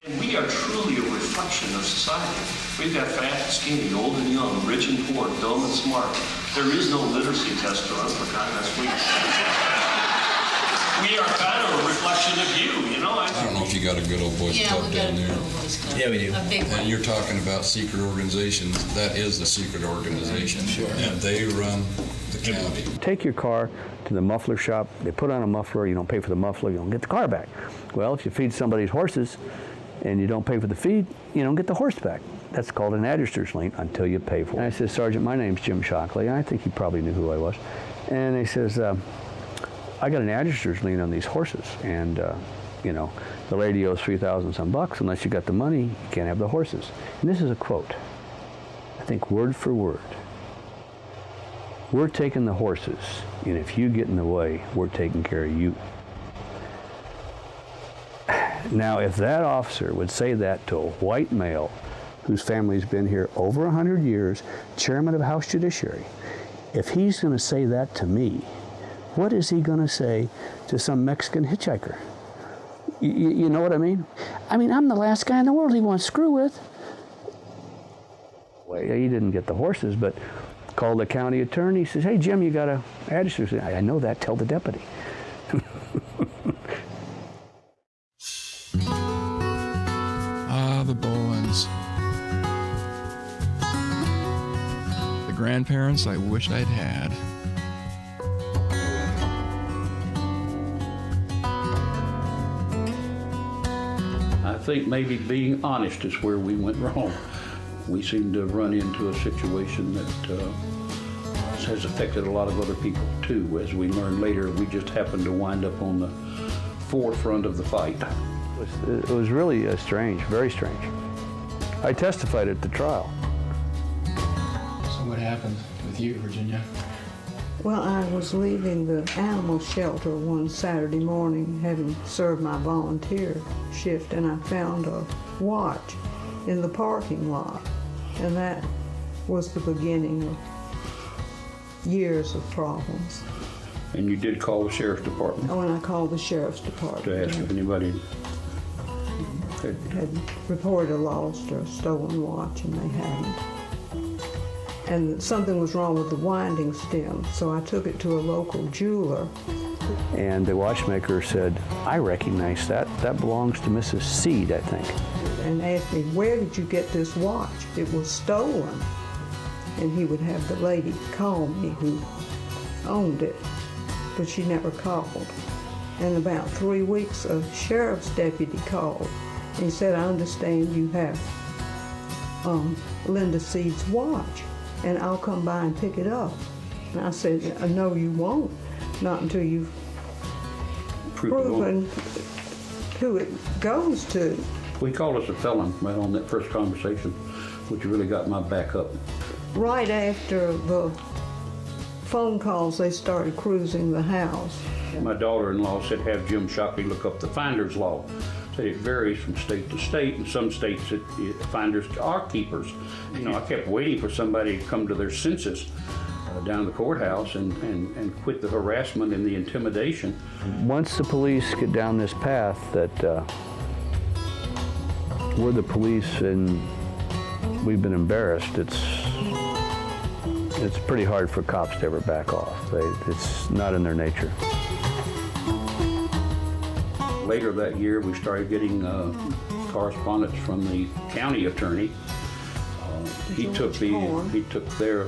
And we are truly a reflection of society. We've got fat and skinny, old and young, rich and poor, dumb and smart. There is no literacy test to run for Congress. We are kind of a reflection of you, you know. I don't know if you got a good old boys club down there. Yeah, we do. A big one. And you're talking about secret organizations. That is the secret organization. Sure. And they run the county. Take your car to the muffler shop. They put on a muffler. You don't pay for the muffler. You don't get the car back. Well, if you feed somebody's horses and you don't pay for the feed, you don't get the horse back. That's called an adjuster's lien until you pay for it. And I said, Sergeant, my name's Jim Shockley. And I think he probably knew who I was. And he says, I got an adjuster's lien on these horses, and you know, the lady owes $3,000 some bucks. Unless you got the money, you can't have the horses. And this is a quote, I think word for word. We're taking the horses, and if you get in the way, we're taking care of you. Now, if that officer would say that to a white male whose family's been here over 100 years, chairman of the House Judiciary, if he's going to say that to me, what is he going to say to some Mexican hitchhiker? You know what I mean? I mean, I'm the last guy in the world he wants to screw with. Well, he didn't get the horses, but called the county attorney. He says, hey, Jim, you got a adjuster. I know that. Tell the deputy. Ah, the Bowens. The grandparents I wish I'd had. I think maybe being honest is where we went wrong. We seem to have run into a situation that has affected a lot of other people too. As we learned later, we just happened to wind up on the forefront of the fight. It was really strange, very strange. I testified at the trial. So what happened with you, Virginia? Well, I was leaving the animal shelter one Saturday morning, having served my volunteer shift, and I found a watch in the parking lot. And that was the beginning of years of problems. And you did call the sheriff's department? Oh, and I called the sheriff's department. To ask if anybody had reported a lost or stolen watch, and they hadn't. And something was wrong with the winding stem, so I took it to a local jeweler. And the watchmaker said, I recognize that. That belongs to Mrs. Seed, I think. And asked me, where did you get this watch? It was stolen. And he would have the lady call me who owned it, but she never called. And about 3 weeks, a sheriff's deputy called. And he said, I understand you have Linda Seed's watch, and I'll come by and pick it up. And I said, no, you won't. Not until you've proven who it goes to. We called us a felon right on that first conversation, which really got my back up. Right after the phone calls, they started cruising the house. My daughter-in-law said, have Jim Shockley look up the finder's law. Said it varies from state to state. In some states, finders are keepers. You know, I kept waiting for somebody to come to their senses down at the courthouse and quit the harassment and the intimidation. Once the police get down this path that we're the police and we've been embarrassed, it's pretty hard for cops to ever back off. It's not in their nature. Later that year, we started getting correspondence from the county attorney. He took the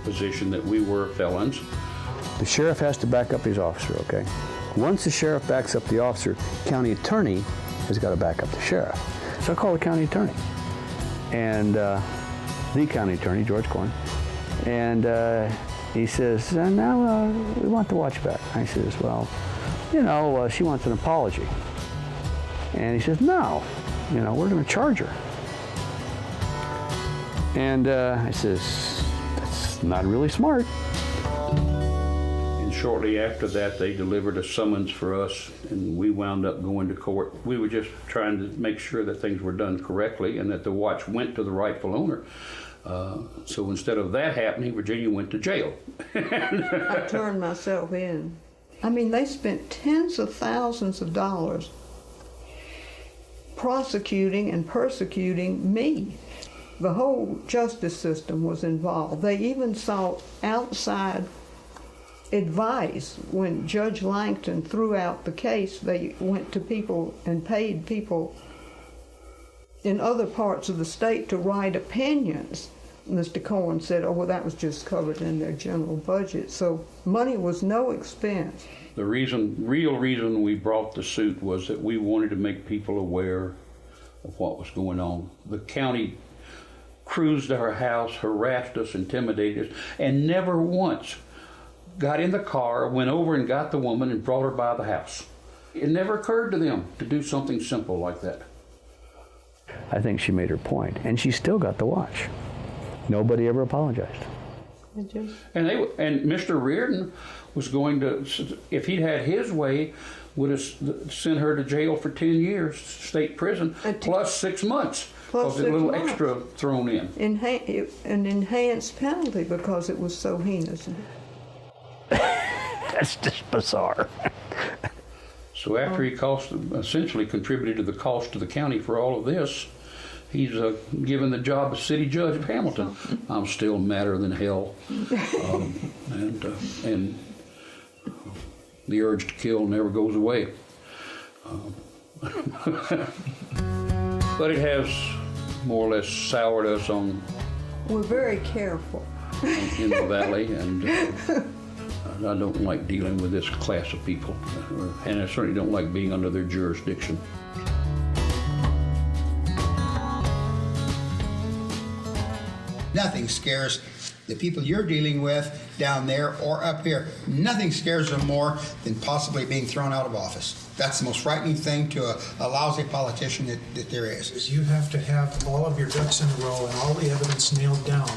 position that we were felons. The sheriff has to back up his officer, okay? Once the sheriff backs up the officer, county attorney has got to back up the sheriff. So I called the county attorney, and the county attorney, George Corn, and he says, now we want the watch back. I says, well, you know, she wants an apology. And he says, no, you know, we're going to charge her. And I says, that's not really smart. And shortly after that, they delivered a summons for us, and we wound up going to court. We were just trying to make sure that things were done correctly and that the watch went to the rightful owner. So instead of that happening, Virginia went to jail. I turned myself in. I mean, they spent tens of thousands of dollars prosecuting and persecuting me. The whole justice system was involved. They even sought outside advice. When Judge Langton threw out the case, they went to people and paid people in other parts of the state to write opinions. Mr. Cohen said, oh, well, that was just covered in their general budget. So money was no expense. The real reason we brought the suit was that we wanted to make people aware of what was going on. The county cruised our house, harassed us, intimidated us, and never once got in the car, went over and got the woman and brought her by the house. It never occurred to them to do something simple like that. I think she made her point, and she still got the watch. Nobody ever apologized. And Mr. Reardon was going to, if he'd had his way, would have sent her to jail for 10 years, state prison, plus 6 months. Plus a little extra thrown in. An enhanced penalty because it was so heinous. That's just bizarre. So after he essentially contributed to the cost to the county for all of this, he's given the job of city judge of Hamilton. I'm still madder than hell, and the urge to kill never goes away. But it has more or less soured us on. We're very careful in the valley, and I don't like dealing with this class of people, and I certainly don't like being under their jurisdiction. Nothing scares the people you're dealing with down there or up here. Nothing scares them more than possibly being thrown out of office. That's the most frightening thing to a lousy politician that there is. You have to have all of your ducks in a row and all the evidence nailed down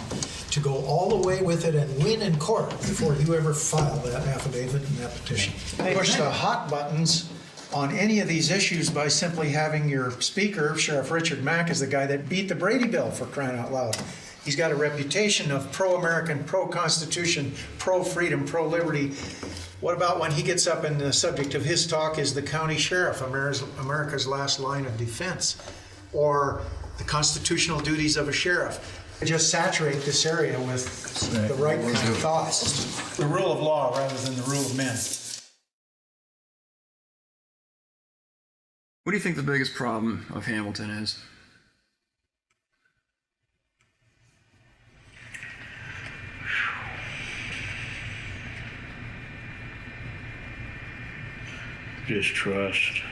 to go all the way with it and win in court before you ever file that affidavit and that petition. Push the hot buttons on any of these issues by simply having your speaker, Sheriff Richard Mack, is the guy that beat the Brady Bill, for crying out loud. He's got a reputation of pro-American, pro-Constitution, pro-freedom, pro-liberty. What about when he gets up and the subject of his talk is the county sheriff, America's last line of defense, or the constitutional duties of a sheriff? Just saturate this area with the right kind of thoughts. The rule of law rather than the rule of men. What do you think the biggest problem of Hamilton is? Distrust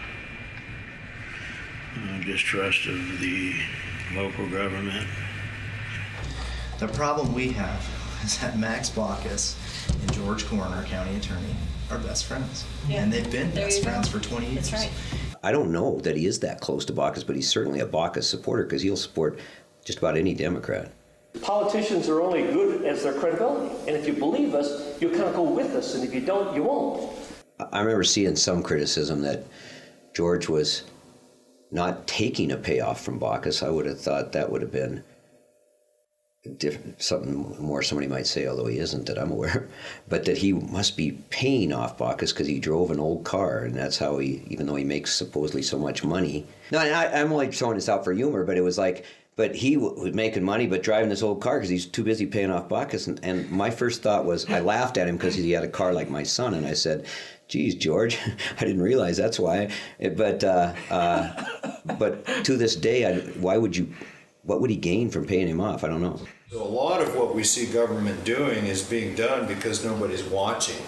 of the local government. The problem we have is that Max Baucus and George Coroner, county attorney, are best friends. Yeah. And they've been best friends for 20 years. That's right. I don't know that he is that close to Baucus, but he's certainly a Baucus supporter because he'll support just about any Democrat. Politicians are only good as their credibility. And if you believe us, you'll kind of go with us. And if you don't, you won't. I remember seeing some criticism that George was not taking a payoff from Baucus. I would have thought that would have been something more somebody might say, although he isn't that I'm aware, but that he must be paying off Baucus because he drove an old car, and that's how he, even though he makes supposedly so much money. No, I'm only throwing this out for humor, but it was like, but he was making money but driving this old car because he's too busy paying off Baucus. And my first thought was, I laughed at him because he had a car like my son, and I said, geez, George, I didn't realize that's why. But to this day, what would he gain from paying him off? I don't know. So a lot of what we see government doing is being done because nobody's watching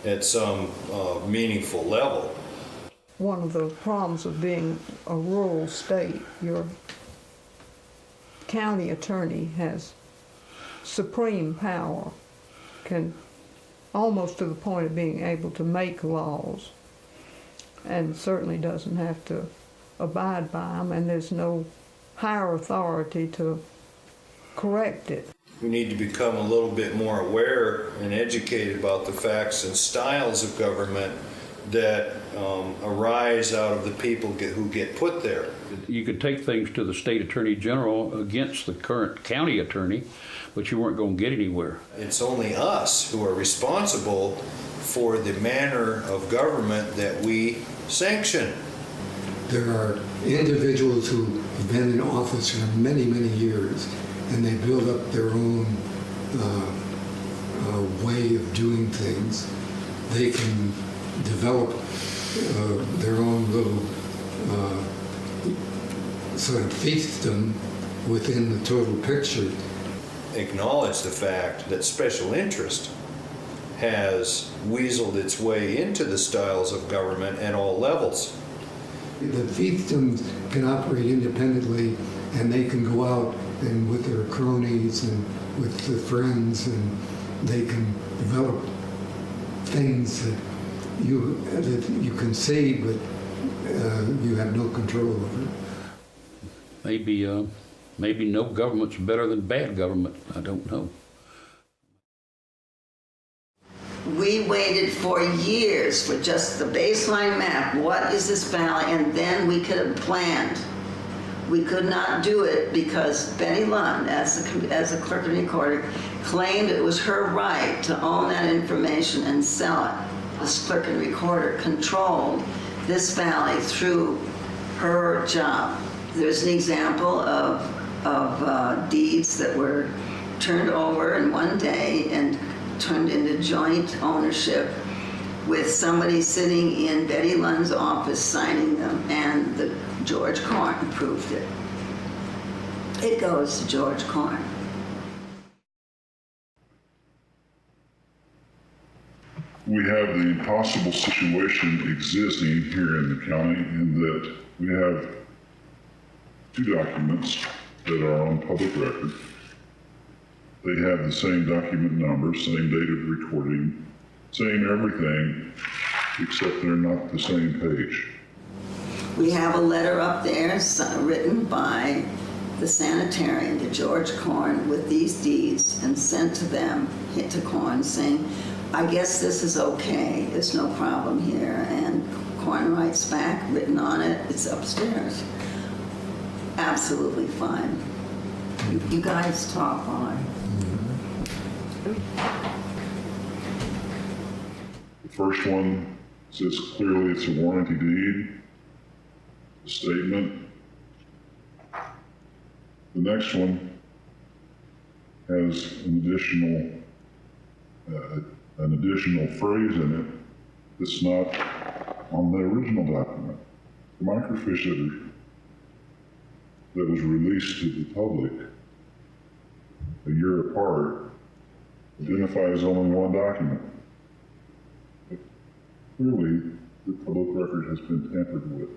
at some meaningful level. One of the problems of being a rural state, your county attorney has supreme power, can almost to the point of being able to make laws, and certainly doesn't have to abide by them, and there's no higher authority to correct it. We need to become a little bit more aware and educated about the facts and styles of government that arise out of the people who get put there. You could take things to the state attorney general against the current county attorney, but you weren't going to get anywhere. It's only us who are responsible for the manner of government that we sanction. There are individuals who have been in office for many, many years, and they build up their own way of doing things, they can develop their own little sort of fiefdom within the total picture. Acknowledge the fact that special interest has weaseled its way into the styles of government at all levels. The fiefdoms can operate independently, and they can go out and with their cronies and with their friends, and they can develop things that you can see, but you have no control over. Maybe no government's better than bad government. I don't know. We waited for years for just the baseline map. What is this valley? And then we could have planned. We could not do it because Betty Lund, as a clerk and recorder, claimed it was her right to own that information and sell it. This clerk and recorder controlled this valley through her job. There's an example of deeds that were turned over in one day and turned into joint ownership with somebody sitting in Betty Lund's office signing them, and the George Corn approved it. It goes to George Corn. We have the impossible situation existing here in the county in that we have two documents that are on public record. They have the same document number, same date of recording, same everything, except they're not the same page. We have a letter up there written by the sanitarian to George Corn with these deeds and sent to them, to Corn, saying, I guess this is okay, there's no problem here. And Corn writes back, written on it, it's upstairs. Absolutely fine. You guys talk on. The first one says clearly it's a warranty deed, a statement. The next one has an additional phrase in it that's not on the original document. The microfiche that was released to the public a year apart identifies only one document. But clearly, the public record has been tampered with.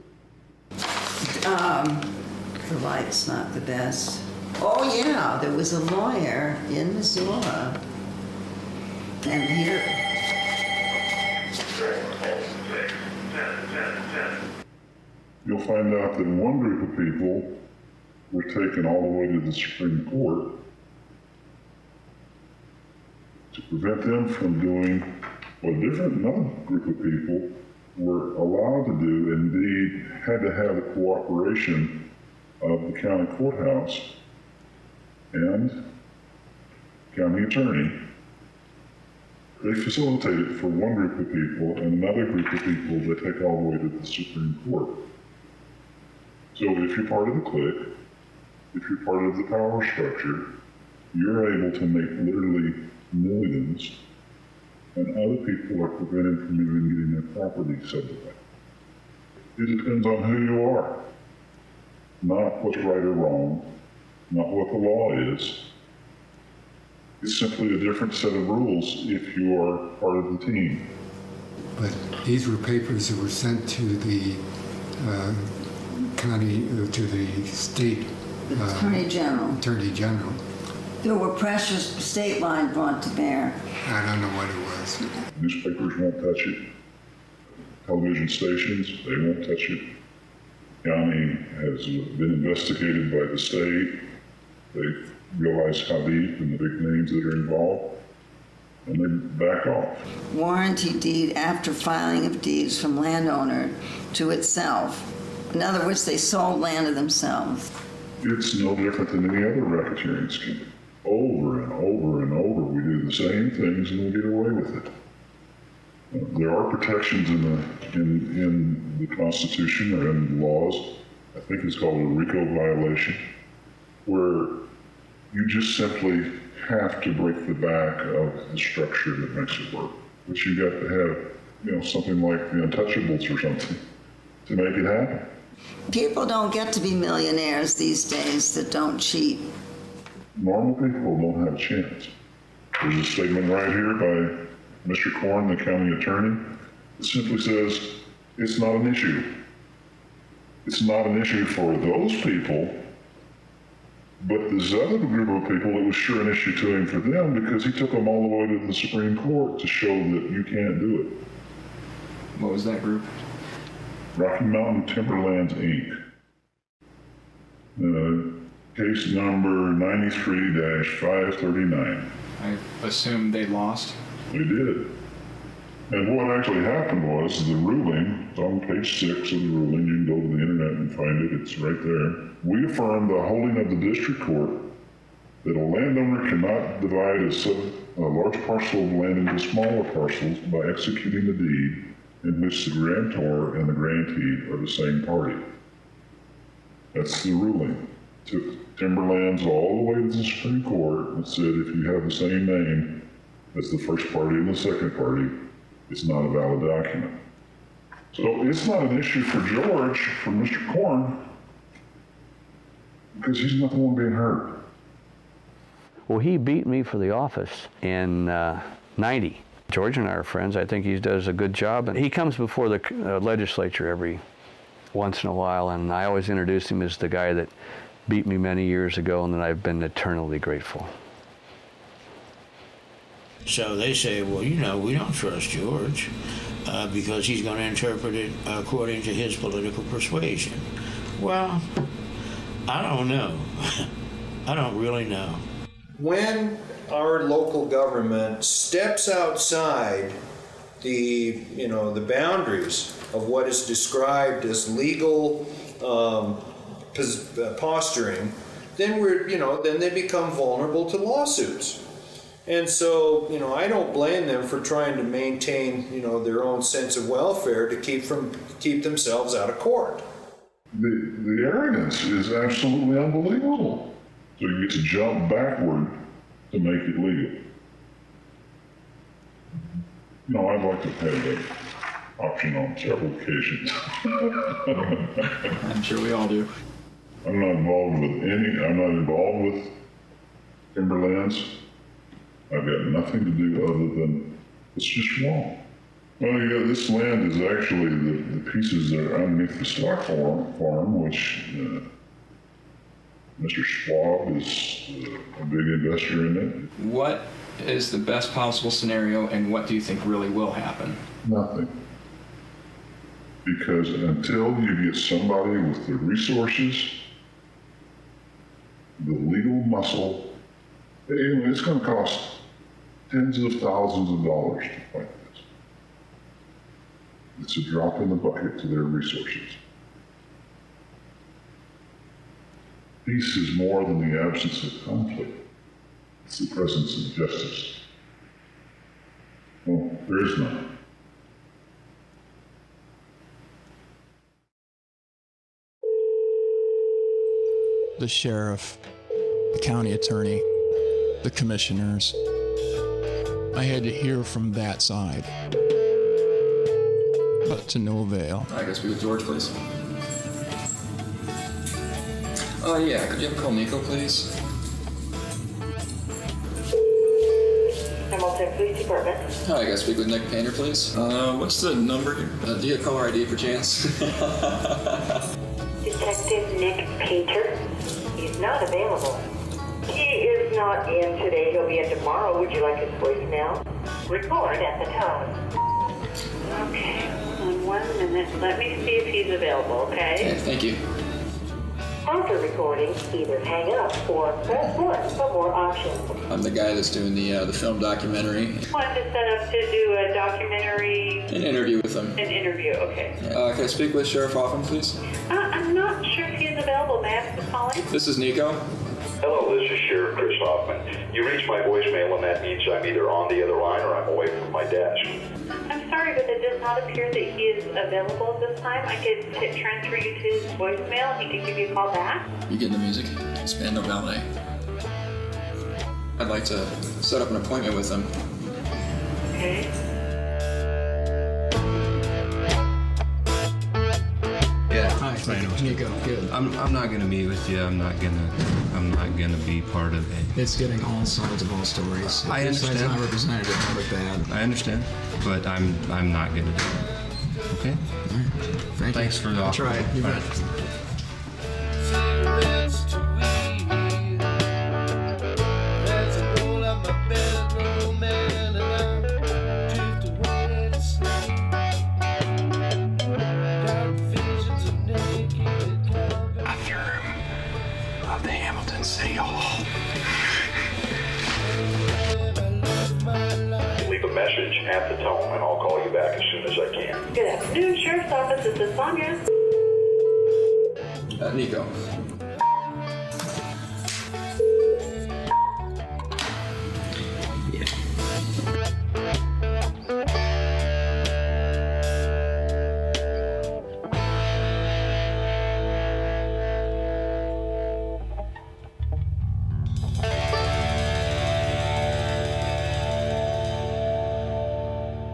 The light's not the best. Oh yeah, there was a lawyer in Missoula. And here. You'll find out that one group of people were taken all the way to the Supreme Court to prevent them from doing what another group of people were allowed to do, indeed had to have the cooperation of the county courthouse and county attorney. They facilitate it for one group of people, and another group of people they take all the way to the Supreme Court. So if you're part of the clique, if you're part of the power structure, you're able to make literally millions, and other people are prevented from even getting their property subdivided. It depends on who you are, not what's right or wrong, not what the law is. It's simply a different set of rules if you are part of the team. But these were papers that were sent to the county, to the state Attorney General. Attorney General. There were pressures state line brought to bear. I don't know what it was. Newspapers won't touch it. Television stations, they won't touch it. County has been investigated by the state. They've realized how deep and the big names that are involved, and they back off. Warranty deed after filing of deeds from landowner to itself. In other words, they sold land to themselves. It's no different than any other racketeering scheme. Over and over and over, we do the same things and we get away with it. There are protections in the Constitution or in laws I think it's called a RICO violation, where you just simply have to break the back of the structure that makes it work. But you got to have, something like the Untouchables or something to make it happen. People don't get to be millionaires these days that don't cheat. Normal people don't have a chance. There's a statement right here by Mr. Korn, the county attorney, that simply says, it's not an issue. It's not an issue for those people, but this other group of people, it was sure an issue to him for them because he took them all the way to the Supreme Court to show that you can't do it. What was that group? Rocky Mountain Timberlands, Inc. Case number 93-539. I assume they lost. They did. And what actually happened was the ruling, it's on page 6 of the ruling, you can go to the internet and find it, it's right there. We affirm the holding of the district court that a landowner cannot divide a large parcel of land into smaller parcels by executing a deed in which the grantor and the grantee are the same party. That's the ruling. Took Timberlands all the way to the Supreme Court and said if you have the same name as the first party and the second party, it's not a valid document. So it's not an issue for George, for Mr. Korn, because he's not the one being hurt. Well, he beat me for the office in 90. George and I are friends. I think he does a good job. And he comes before the legislature every once in a while, and I always introduce him as the guy that beat me many years ago and that I've been eternally grateful. So they say, well, we don't trust George because he's going to interpret it according to his political persuasion. Well, I don't know. I don't really know. When our local government steps outside the boundaries of what is described as legal posturing, then then they become vulnerable to lawsuits. And so, I don't blame them for trying to maintain, their own sense of welfare to keep themselves out of court. The arrogance is absolutely unbelievable. So you get to jump backward to make it legal. I'd like to have that option on several occasions. I'm sure we all do. I'm not involved with Timberlands. I've got nothing to do other than, it's just wrong. Well, yeah, this land is actually the pieces that are underneath the stock farm, which Mr. Schwab is a big investor in it. What is the best possible scenario, and what do you think really will happen? Nothing. Because until you get somebody with the resources, the legal muscle, it's going to cost tens of thousands of dollars to fight this. It's a drop in the bucket to their resources. Peace is more than the absence of conflict. It's the presence of justice. Well, there is none. The sheriff, the county attorney, the commissioners. I had to hear from that side, but to no avail. I guess we with George, please. Yeah, could you have call Nico, please? Hamilton Police Department. Hi, I guess speak with Nick Painter, please. What's the number here? Do you have caller ID for chance? Detective Nick Painter. He's not available. He is not in today. He'll be in tomorrow. Would you like his voicemail? Record at the tone. Okay, hold on 1 minute. Let me see if he's available, okay? Okay, thank you. After recording, either hang up or press 1 for more options. I'm the guy that's doing the film documentary. Want to set up to do a documentary? An interview with him. An interview, okay. Can I speak with Sheriff Hoffman, please? I'm not sure if he's available. May I ask who's calling? This is Nico. Hello, this is Sheriff Chris Hoffman. You reached my voicemail, and that means I'm either on the other line or I'm away from my desk. I'm sorry, but it does does not appear that he is available at this time. I could transfer you to his voicemail. He can give you a call back. You getting the music? It's Bando Ballet. I'd like to set up an appointment with him. Okay. Yeah. Hi, Nico. Good. I'm not gonna meet with you. I'm not gonna be part of it. It's getting all sides of all stories. I This side's understand. not represented, it look bad. I understand, but I'm not gonna do it. Okay. All right. Thanks for the I offer. tried. You All bet. right. Of the Hamilton City Hall. Leave a message at the tone, and I'll call you back as soon as I can. Good afternoon, Sheriff's Office. This is Sonia. Nico.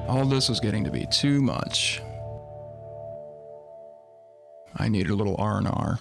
All this was getting to be too much. I needed a little R&R.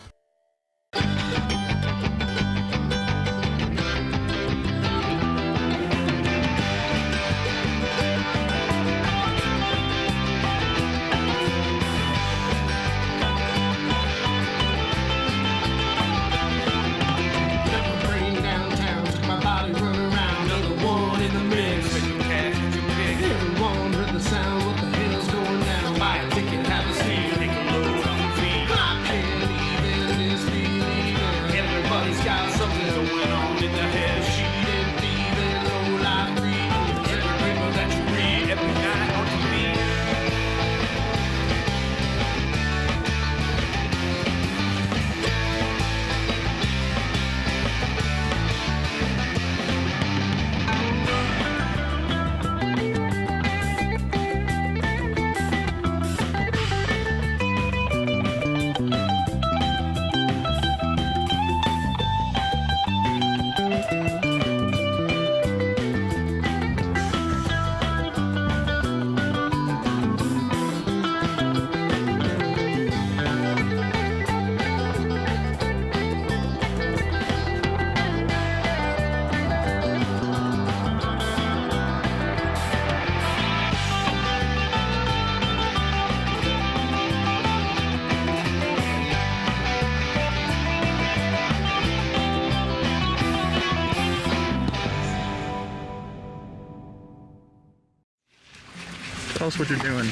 Tell us what you're doing.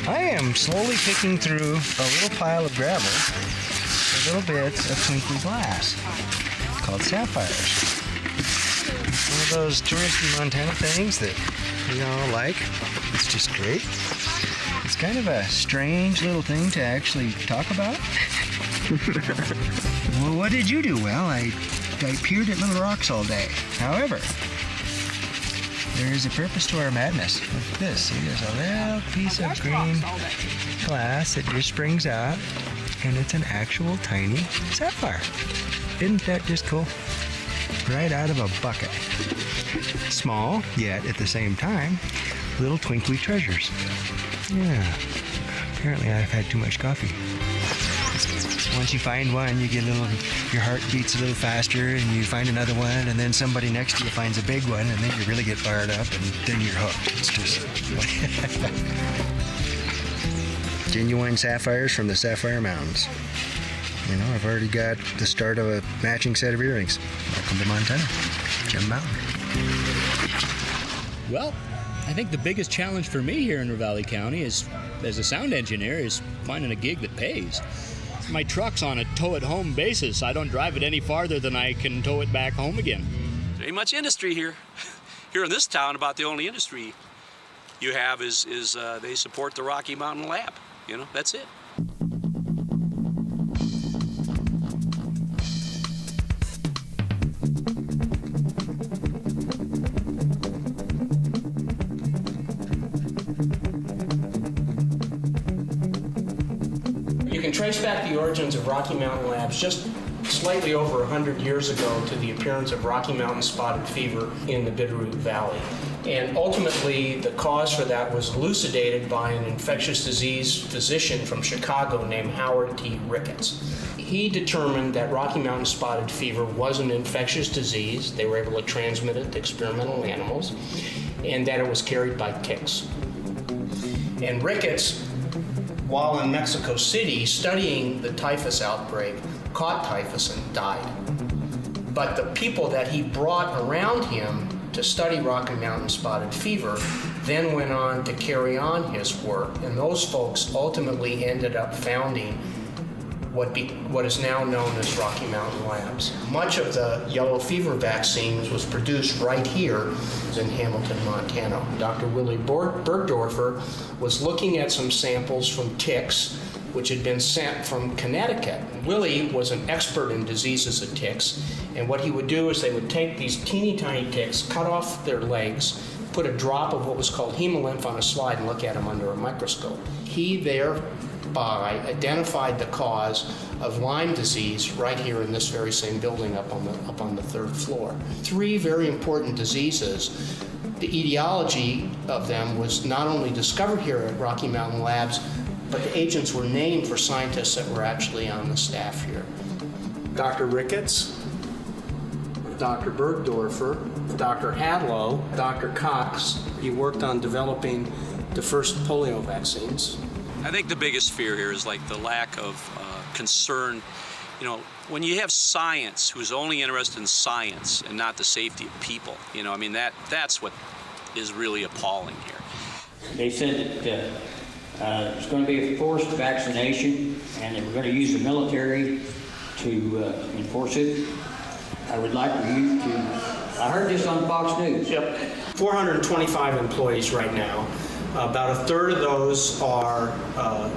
I am slowly picking through a little pile of gravel for little bits of twinkly glass called sapphires. One of those touristy Montana things that we all like. It's just great. It's kind of a strange little thing to actually talk about. Well, what did you do? Well, I peered at little rocks all day. However, there is a purpose to our madness. Like this. See, there's a little piece of green glass that just springs out, and it's an actual tiny sapphire. Isn't that just cool? Right out of a bucket. Small, yet at the same time, little twinkly treasures. Yeah. Apparently I've had too much coffee. Once you find one, you get a little, your heart beats a little faster, and you find another one, and then somebody next to you finds a big one, and then you really get fired up, and then you're hooked. It's just genuine sapphires from the Sapphire Mountains. You know, I've already got the start of a matching set of earrings. Welcome to Montana, Gem Mountain. Well, I think the biggest challenge for me here in Ravalli County is, as a sound engineer, is finding a gig that pays. My truck's on a tow-it-home basis. I don't drive it any farther than I can tow it back home again. There ain't much industry here. Here in this town, about the only industry you have is they support the Rocky Mountain Lab. You know, that's it. You can trace back the origins of Rocky Mountain Labs just slightly over 100 years ago to the appearance of Rocky Mountain spotted fever in the Bitterroot Valley. And ultimately, the cause for that was elucidated by an infectious disease physician from Chicago named Howard T. Ricketts. He determined that Rocky Mountain spotted fever was an infectious disease. They were able to transmit it to experimental animals, and that it was carried by ticks. And Ricketts, while in Mexico City studying the typhus outbreak, caught typhus and died. But the people that he brought around him to study Rocky Mountain spotted fever then went on to carry on his work, and those folks ultimately ended up founding what is now known as Rocky Mountain Labs. Much of the yellow fever vaccine was produced right here in Hamilton, Montana. Dr. Willie Bergdorfer was looking at some samples from ticks which had been sent from Connecticut. Willie was an expert in diseases of ticks, and what he would do is they would take these teeny tiny ticks, cut off their legs, put a drop of what was called hemolymph on a slide and look at them under a microscope. He thereby identified the cause of Lyme disease right here in this very same building up on the third floor. Three very important diseases. The etiology of them was not only discovered here at Rocky Mountain Labs, but the agents were named for scientists that were actually on the staff here. Dr. Ricketts, Dr. Bergdorfer, Dr. Hadlow, Dr. Cox. He worked on developing the first polio vaccines. I think the biggest fear here is like the lack of concern. You know, when you have science who's only interested in science and not the safety of people, you know, I mean, that's what is really appalling here. They said that it's going to be a forced vaccination and they were going to use the military to enforce it. I would like for you to, I heard this on Fox News. Yep. 425 employees right now. About a third of those are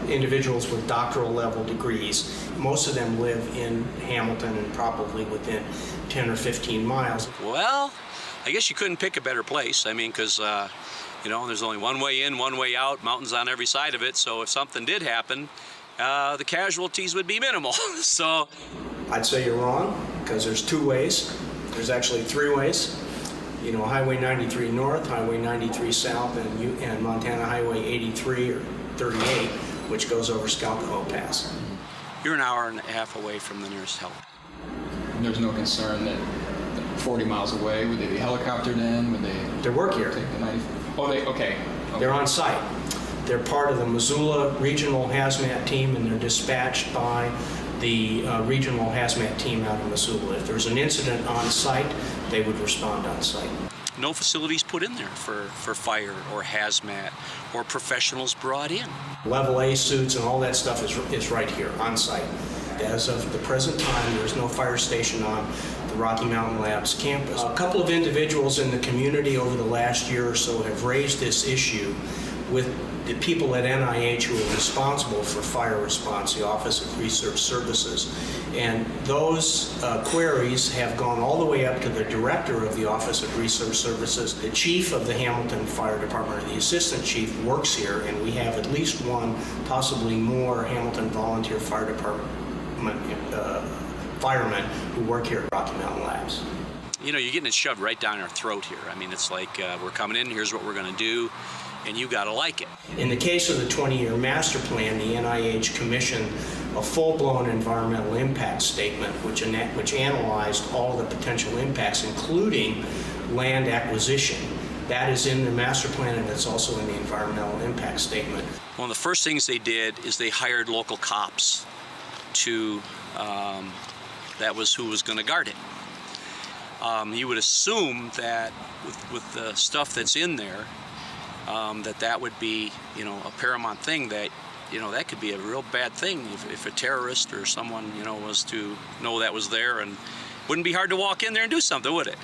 individuals with doctoral level degrees. Most of them live in Hamilton and probably within 10 or 15 miles. Well, I guess you couldn't pick a better place. I mean, because, you know, there's only one way in, one way out, mountains on every side of it. So if something did happen, the casualties would be minimal. So I'd say you're wrong, because there's two ways. There's actually three ways. You know, Highway 93 North, Highway 93 South, and Montana Highway 83 or 38, which goes over Scalcoho Pass. You're an hour and a half away from the nearest help. There's no concern that 40 miles away, would they be helicoptered in? Would they work here. Take the 90? Oh, okay. They're on site. They're part of the Missoula Regional Hazmat Team, and they're dispatched by the regional hazmat team out of Missoula. If there's an incident on site, they would respond on site. No facilities put in there for fire or hazmat or professionals brought in. Level A suits and all that stuff is right here on site. As of the present time, there's no fire station on the Rocky Mountain Labs campus. A couple of individuals in the community over the last year or so have raised this issue with the people at NIH who are responsible for fire response, the Office of Research Services. And those queries have gone all the way up to the director of the Office of Research Services. The chief of the Hamilton Fire Department, or the assistant chief, works here, and we have at least one, possibly more, Hamilton Volunteer Fire Department firemen who work here at Rocky Mountain Labs. You know, you're getting it shoved right down our throat here. I mean, it's like we're coming in, here's what we're going to do, and you got to like it. In the case of the 20-year master plan, the NIH commissioned a full-blown environmental impact statement which analyzed all the potential impacts, including land acquisition. That is in the master plan, and it's also in the environmental impact statement. One of the first things they did is they hired local cops to, that was who was going to guard it. You would assume that with the stuff that's in there, that would be, you know, a paramount thing, that, you know, that could be a real bad thing if a terrorist or someone, you know, was to know that was there, and wouldn't be hard to walk in there and do something, would it?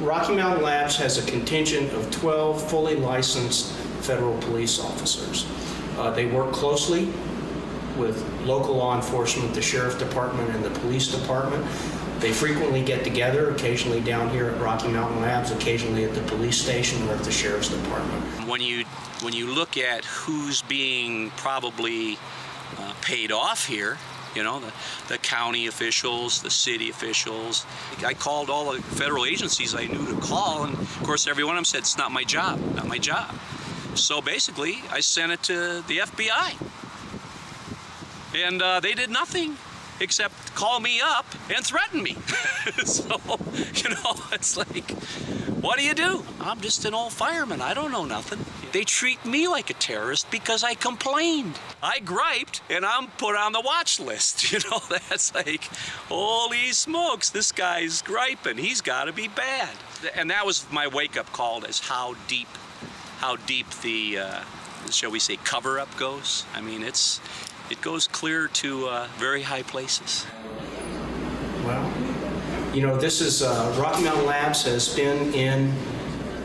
Rocky Mountain Labs has a contingent of 12 fully licensed federal police officers. They work closely with local law enforcement, the sheriff department and the police department. They frequently get together, occasionally down here at Rocky Mountain Labs, occasionally at the police station or at the sheriff's department. When you look at who's being probably paid off here. You know, the county officials, the city officials. I called all the federal agencies I knew to call, and of course every one of them said, it's not my job, not my job. So basically, I sent it to the FBI. And they did nothing except call me up and threaten me. So, you know, it's like, what do? I'm just an old fireman. I don't know nothing. They treat me like a terrorist because I complained. I griped, and I'm put on the watch list. You know, that's like, holy smokes, this guy's griping. He's got to be bad. And that was my wake-up call as how deep the, shall we say, cover-up goes. I mean, it goes clear to very high places. Well, you know, this is, Rocky Mountain Labs has been in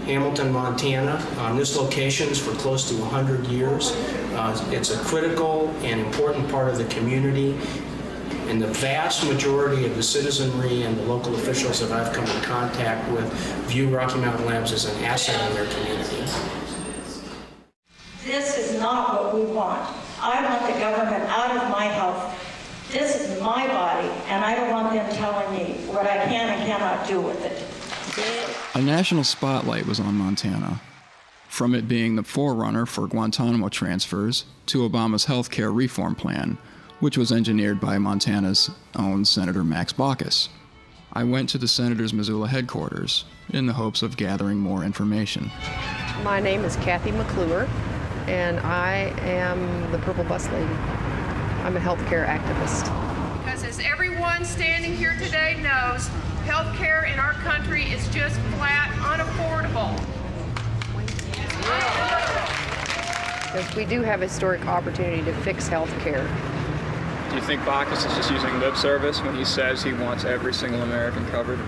Hamilton, Montana, on this location for close to 100 years. It's a critical and important part of the community, and the vast majority of the citizenry and the local officials that I've come in contact with view Rocky Mountain Labs as an asset in their community. This is not what we want. I want the government out of my health. This is my body, and I don't want them telling me what I can and cannot do with it. A national spotlight was on Montana, from it being the forerunner for Guantanamo transfers to Obama's health care reform plan, which was engineered by Montana's own Senator Max Baucus. I went to the senator's Missoula headquarters in the hopes of gathering more information. My name is Kathy McClure, and I am the Purple Bus Lady. I'm a healthcare activist. Because as everyone standing here today knows, healthcare in our country is just flat unaffordable. Because we do have a historic opportunity to fix healthcare. Do you think Baucus is just using lip service when he says he wants every single American covered?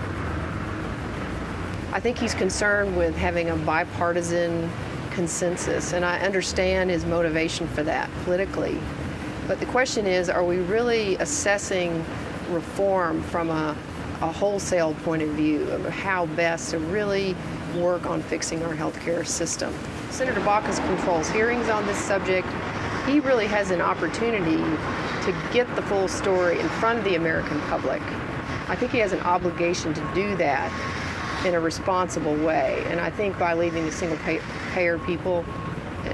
I think he's concerned with having a bipartisan consensus, and I understand his motivation for that politically. But the question is, are we really assessing reform from a wholesale point of view of how best to really work on fixing our healthcare system? Senator Baucus controls hearings on this subject. He really has an opportunity to get the full story in front of the American public. I think he has an obligation to do that in a responsible way. And I think by leaving the single payer people,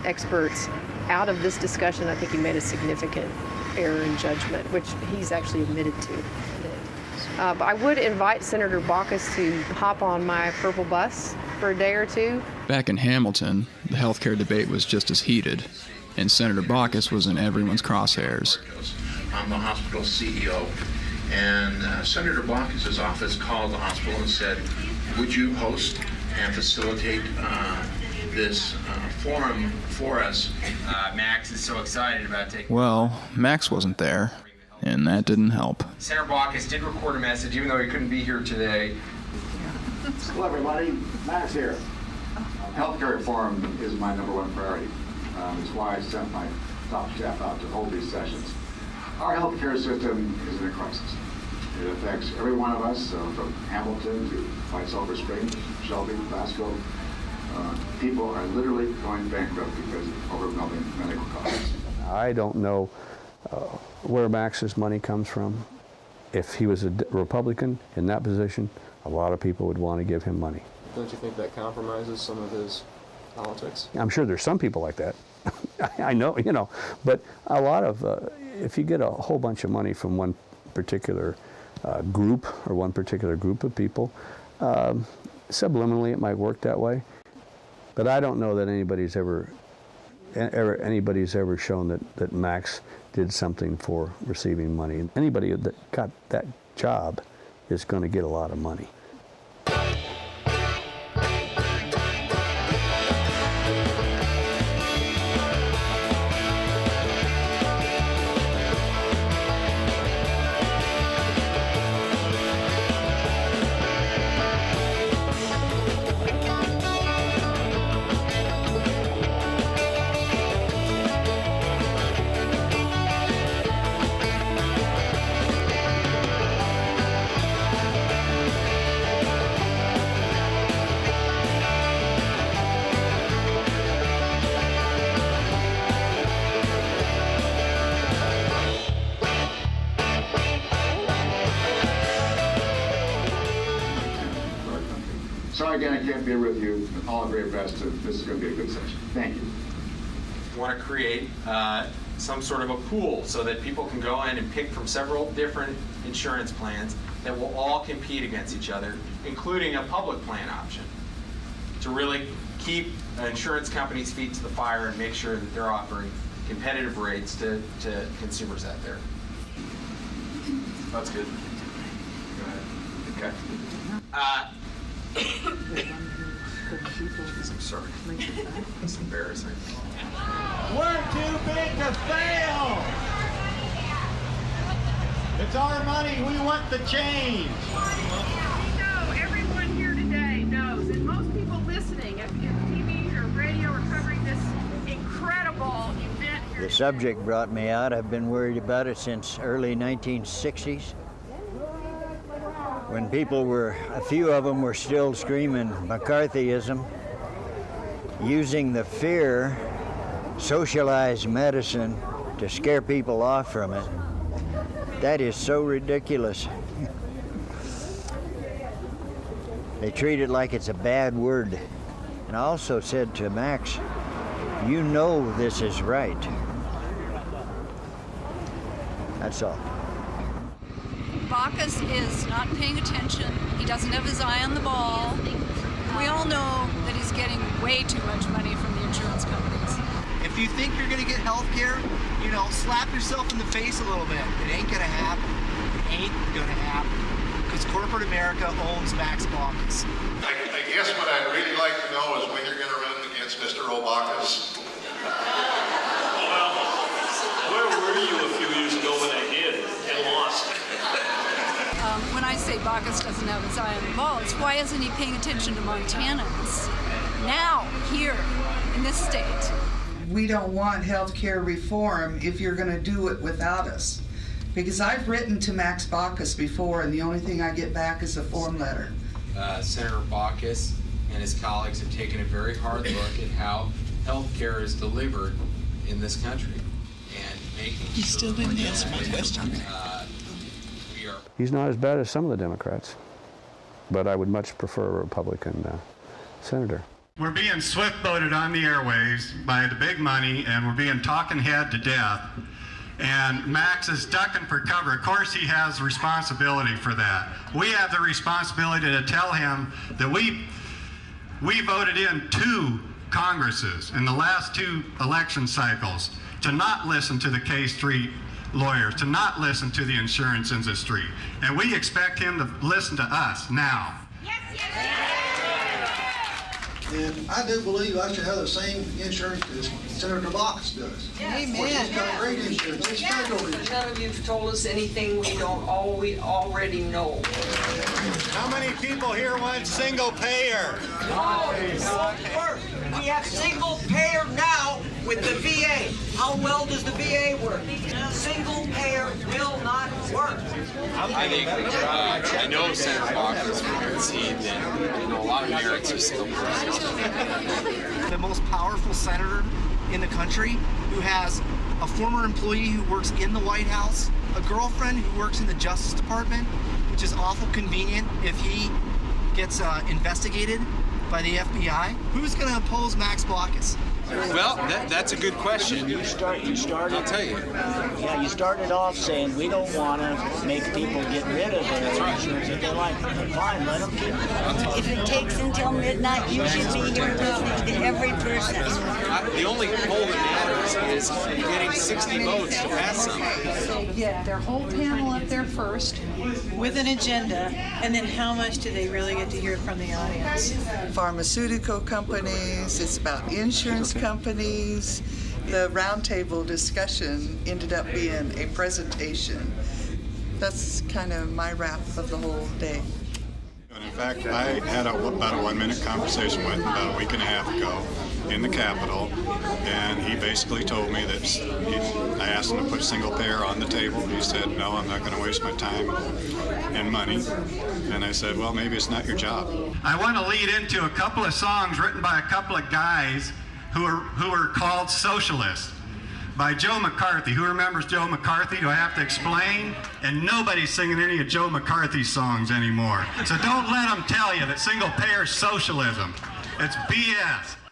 experts, out of this discussion, I think he made a significant error in judgment, which he's actually admitted to. But I would invite Senator Baucus to hop on my purple bus for a day or two. Back in Hamilton, the healthcare debate was just as heated, and Senator Baucus was in everyone's crosshairs. I'm the hospital CEO, and Senator Baucus's office called the hospital and said, would you host and facilitate this forum for us? Max is so excited about taking... Well, Max wasn't there, and that didn't help. Senator Baucus did record a message, even though he couldn't be here today. Hello, everybody. Max here. Healthcare reform is my #1 priority. It's why I sent my top staff out to hold these sessions. Our healthcare system is in a crisis. It affects every one of us, from Hamilton to White Sulphur Springs, Shelby, Glasgow. People are literally going bankrupt because of overwhelming medical costs. I don't know where Max's money comes from. If he was a Republican in that position, a lot of people would want to give him money. Don't you think that compromises some of his politics? I'm sure there's some people like that. I know, you know, but a lot of, if you get a whole bunch of money from one particular group or one particular group of people, subliminally it might work that way. But I don't know that anybody's ever shown that Max did something for receiving money. Anybody that got that job is going to get a lot of money. sorry again I can't be with you. All the very best. This is going to be a good session. Thank you. Want to create some sort of a pool so that people can go in and pick from several different insurance plans that will all compete against each other, including a public plan option, to really keep insurance companies' feet to the fire and make sure that they're offering competitive rates to consumers out there. That's good. Go ahead. Okay. I'm sorry. It's embarrassing. We're too big to fail. It's our money. We want the change. We know everyone here today knows, and most people listening, if TV or radio are covering this incredible event here. The subject brought me out. I've been worried about it since early 1960s. When people were, a few of them were still screaming McCarthyism, using the fear, socialized medicine to scare people off from it. That is so ridiculous. They treat it like it's a bad word. And I also said to Max, you know this is right. That's all. Bacchus is not paying attention. He doesn't have his eye on the ball. We all know that he's getting way too much money from the insurance companies. If you think you're going to get health care, you know, slap yourself in the face a little bit. It ain't going to happen. It ain't going to happen. Because corporate America owns Max Bacchus. I guess what I'd really like to know is when you're going to run against Mr. O'Bacchus. Well, where were you a few years ago when I did and lost? When I say Bacchus doesn't have his eye on the ball, it's why isn't he paying attention to Montanans now, here, in this state? We don't want health care reform if you're going to do it without us. Because I've written to Max Bacchus before, and the only thing I get back is a form letter. Senator Bacchus and his colleagues have taken a very hard look at how health care is delivered in this country and making You still didn't answer my question. He's not as bad as some of the Democrats, but I would much prefer a Republican senator. We're being swift-boated on the airwaves by the big money, and we're being talking head to death. And Max is ducking for cover. Of course, he has responsibility for that. We have the responsibility to tell him that we voted in 2 Congresses in the last 2 election cycles to not listen to the K Street lawyers, to not listen to the insurance industry. And we expect him to listen to us now. And I do believe I should have the same insurance as Senator Bacchus does. Amen. He's got great insurance. He's got over it. None of you've told us anything we already know. How many people here want single payer? No, it won't work. We have single payer now with the VA. How well does the VA work? Single payer will not work. I think I know Senator Bacchus from seed that a lot of merits are still The most powerful senator in the country who has a former employee who works in the White House, a girlfriend who works in the Justice Department, which is awful convenient if he gets investigated by the FBI. Who's going to oppose Max Bacchus? Well, that's a good question. You started. I'll tell you. Yeah, you started off saying we don't want to make people get rid of their insurance if they like. Fine, let them keep it. If it takes until midnight, you should be here listening to every person. The only poll that matters is getting 60 votes to pass something. Yeah, their whole panel up there first with an agenda, and then how much do they really get to hear from the audience? Pharmaceutical companies, it's about insurance companies. The roundtable discussion ended up being a presentation. That's kind of my wrap of the whole day. In fact, I had about a 1-minute conversation with him about a week and a half ago in the Capitol, and he basically told me that I asked him to put single payer on the table. He said, no, I'm not going to waste my time and money. And I said, well, maybe it's not your job. I want to lead into a couple of songs written by a couple of guys who are called socialists. by Joe McCarthy. Who remembers Joe McCarthy? Do I have to explain? And nobody's singing any of Joe McCarthy's songs anymore. So don't let them tell you that single payer is socialism. It's BS.